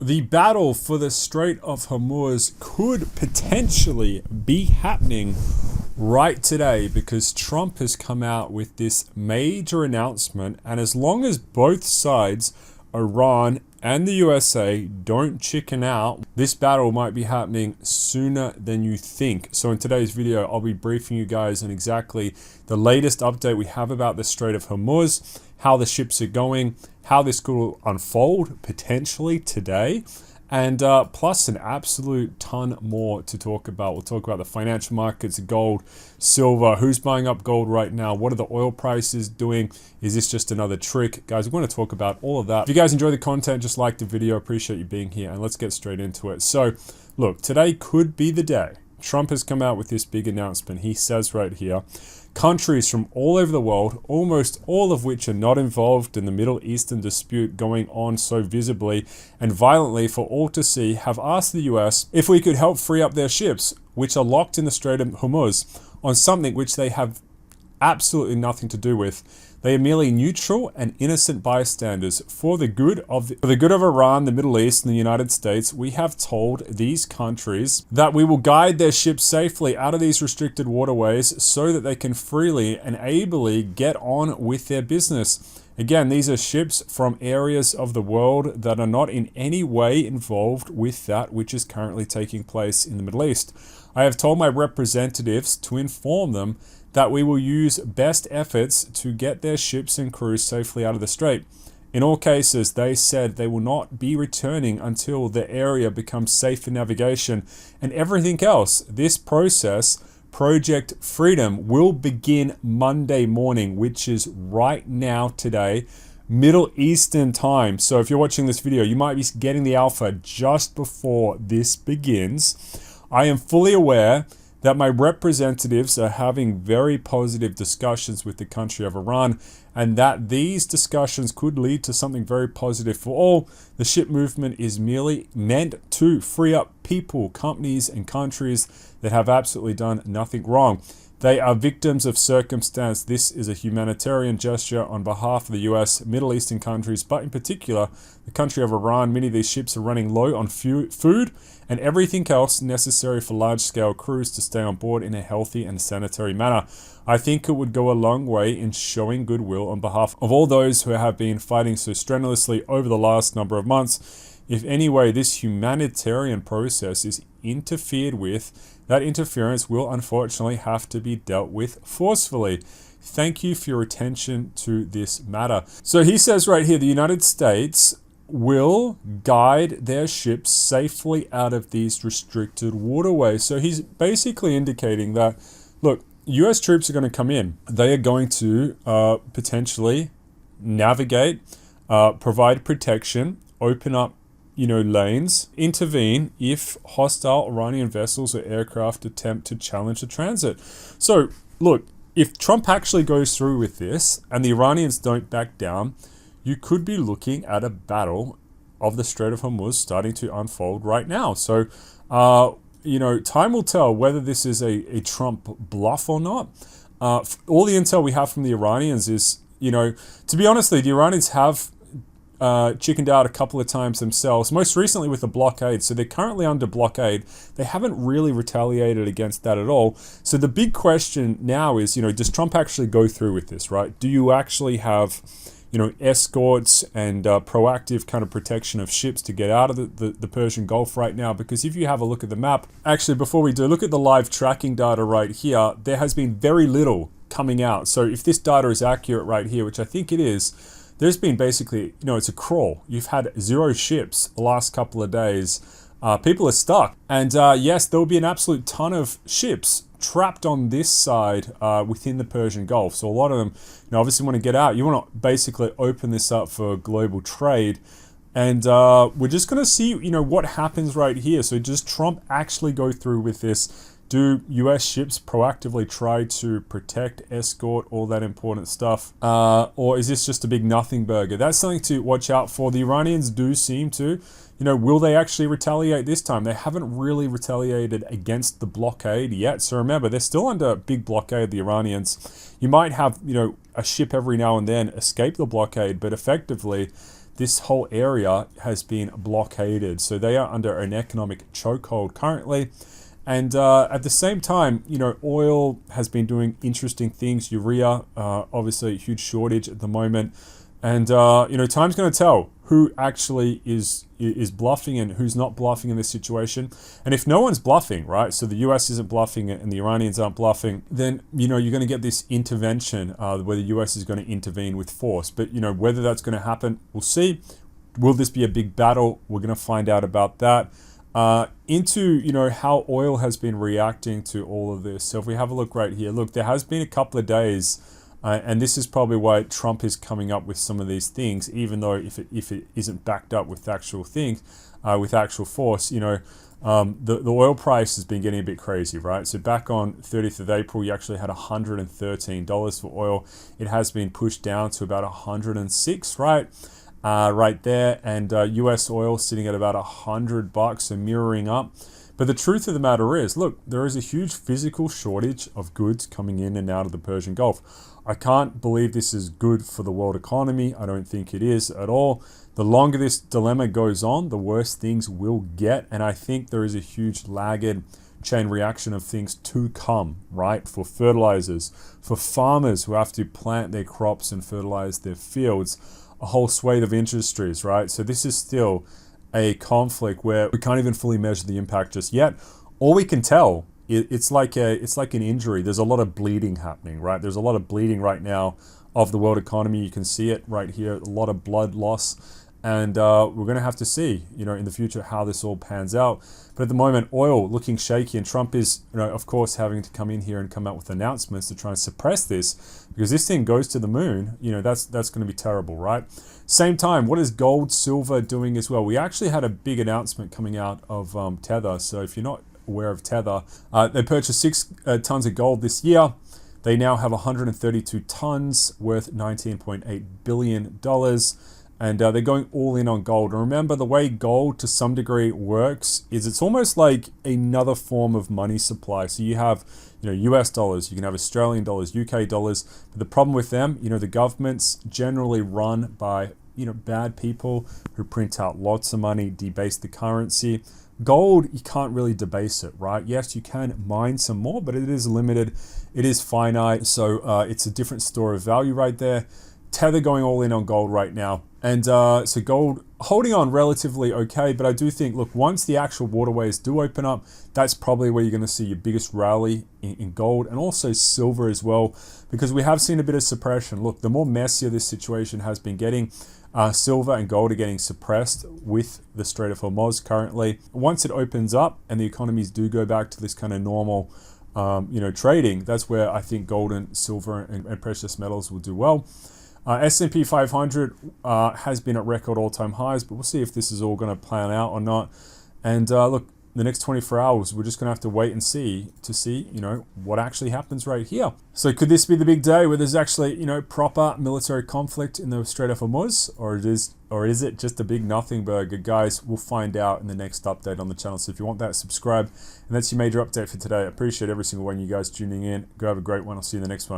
The battle for the Strait of Hormuz could potentially be happening right today because Trump has come out with this major announcement, and as long as both sides, Iran and the USA, don't chicken out, this battle might be happening sooner than you think. So in today's video, I'll be briefing you guys on exactly the latest update we have about the Strait of Hormuz, how the ships are going, how this could unfold potentially today, and plus an absolute ton more to talk about. We'll talk about the financial markets, gold, silver, who's buying up gold right now, what are the oil prices doing, is this just another trick? Guys, we're going to talk about all of that. If you guys enjoy the content, just like the video, appreciate you being here, and let's get straight into it. So look, today could be the day. Trump has come out with this big announcement. He says right here, countries from all over the world, almost all of which are not involved in the Middle Eastern dispute going on so visibly and violently for all to see, have asked the US if we could help free up their ships, which are locked in the Strait of Hormuz, on something which they have absolutely nothing to do with. They are merely neutral and innocent bystanders. For the good of Iran, the Middle East, and the United States, we have told these countries that we will guide their ships safely out of these restricted waterways so that they can freely and ably get on with their business. Again, these are ships from areas of the world that are not in any way involved with that which is currently taking place in the Middle East. I have told my representatives to inform them that we will use best efforts to get their ships and crews safely out of the strait. In all cases, they said they will not be returning until the area becomes safe for navigation and everything else. This process, Project Freedom, will begin Monday morning, which is right now today, Middle Eastern time. So if you're watching this video, you might be getting the alpha just before this begins. I am fully aware that my representatives are having very positive discussions with the country of Iran, and that these discussions could lead to something very positive for all. The ship movement is merely meant to free up people, companies, and countries that have absolutely done nothing wrong. They are victims of circumstance. This is a humanitarian gesture on behalf of the US, Middle Eastern countries, but in particular, the country of Iran. Many of these ships are running low on food and everything else necessary for large-scale crews to stay on board in a healthy and sanitary manner. I think it would go a long way in showing goodwill on behalf of all those who have been fighting so strenuously over the last number of months. If any way this humanitarian process is interfered with, that interference will unfortunately have to be dealt with forcefully. Thank you for your attention to this matter. So he says right here, the United States will guide their ships safely out of these restricted waterways. So he's basically indicating that, look, US troops are going to come in. They are going to potentially navigate, provide protection, open up lanes, intervene if hostile Iranian vessels or aircraft attempt to challenge the transit. So look, if Trump actually goes through with this and the Iranians don't back down, you could be looking at a battle of the Strait of Hormuz starting to unfold right now. So, time will tell whether this is a Trump bluff or not. All the intel we have from the Iranians is, to be honest, the Iranians have chickened out a couple of times themselves, most recently with the blockade. So they're currently under blockade. They haven't really retaliated against that at all. So the big question now is, does Trump actually go through with this, right? Do you actually have, escorts and proactive kind of protection of ships to get out of the Persian Gulf right now? Because if you have a look at the map, actually, before we do, look at the live tracking data right here. There has been very little coming out. So if this data is accurate right here, which I think it is, there's been basically, it's a crawl. You've had 0 ships the last couple of days. People are stuck. And yes, there will be an absolute ton of ships trapped on this side within the Persian Gulf. So a lot of them, obviously want to get out. You want to basically open this up for global trade. And we're just going to see, what happens right here. So does Trump actually go through with this? Do US ships proactively try to protect, escort, all that important stuff? Or is this just a big nothing burger? That's something to watch out for. The Iranians do seem to, will they actually retaliate this time? They haven't really retaliated against the blockade yet. So remember, they're still under big blockade, the Iranians. You might have, a ship every now and then escape the blockade, but effectively, this whole area has been blockaded. So they are under an economic chokehold currently. And at the same time, oil has been doing interesting things. Urea, obviously a huge shortage at the moment. And, time's going to tell who actually is bluffing and who's not bluffing in this situation. And if no one's bluffing, right, so the US isn't bluffing and the Iranians aren't bluffing, then, you're going to get this intervention where the US is going to intervene with force. But, whether that's going to happen, we'll see. Will this be a big battle? We're going to find out about that. Into how oil has been reacting to all of this. So if we have a look right here, look, there has been a couple of days, and this is probably why Trump is coming up with some of these things, even though if it isn't backed up with actual things, with actual force, the oil price has been getting a bit crazy, right? So back on 30th of April, you actually had $113 for oil. It has been pushed down to about 106, right? Right there, and US oil sitting at about $100 and mirroring up. But the truth of the matter is, look, there is a huge physical shortage of goods coming in and out of the Persian Gulf. I can't believe this is good for the world economy. I don't think it is at all. The longer this dilemma goes on, the worse things will get, and I think there is a huge lagged chain reaction of things to come, right? For fertilizers, for farmers who have to plant their crops and fertilize their fields, a whole swathe of industries, right? So this is still a conflict where we can't even fully measure the impact just yet. All we can tell, it's like an injury. There's a lot of bleeding happening, right? There's a lot of bleeding right now of the world economy. You can see it right here, a lot of blood loss. And we're going to have to see, in the future how this all pans out. But at the moment, oil looking shaky, and Trump is, of course, having to come in here and come out with announcements to try and suppress this, because this thing goes to the moon. That's going to be terrible, right? Same time, what is gold, silver doing as well? We actually had a big announcement coming out of Tether. So if you're not aware of Tether, they purchased 6 tons of gold this year. They now have 132 tons worth $19.8 billion. And they're going all in on gold. And remember, the way gold to some degree works is it's almost like another form of money supply. So you have, US dollars, you can have Australian dollars, UK dollars. But the problem with them, the governments generally run by, bad people who print out lots of money, debase the currency. Gold, you can't really debase it, right? Yes, you can mine some more, but it is limited. It is finite. So it's a different store of value right there. Tether going all in on gold right now. And so gold holding on relatively okay, but I do think, look, once the actual waterways do open up, that's probably where you're going to see your biggest rally in gold, and also silver as well, because we have seen a bit of suppression. Look, the more messier this situation has been getting, silver and gold are getting suppressed with the Strait of Hormuz currently. Once it opens up and the economies do go back to this kind of normal trading, that's where I think gold and silver and precious metals will do well. SP500 has been at record all-time highs, but we'll see if this is all going to plan out or not. And look, the next 24 hours, we're just going to have to wait and see what actually happens right here. So could this be the big day where there's actually, proper military conflict in the Strait of Hormuz, or is it just a big nothing burger? Guys, we'll find out in the next update on the channel. So if you want that, subscribe. And that's your major update for today. I appreciate every single one of you guys tuning in. Go have a great one. I'll see you in the next one.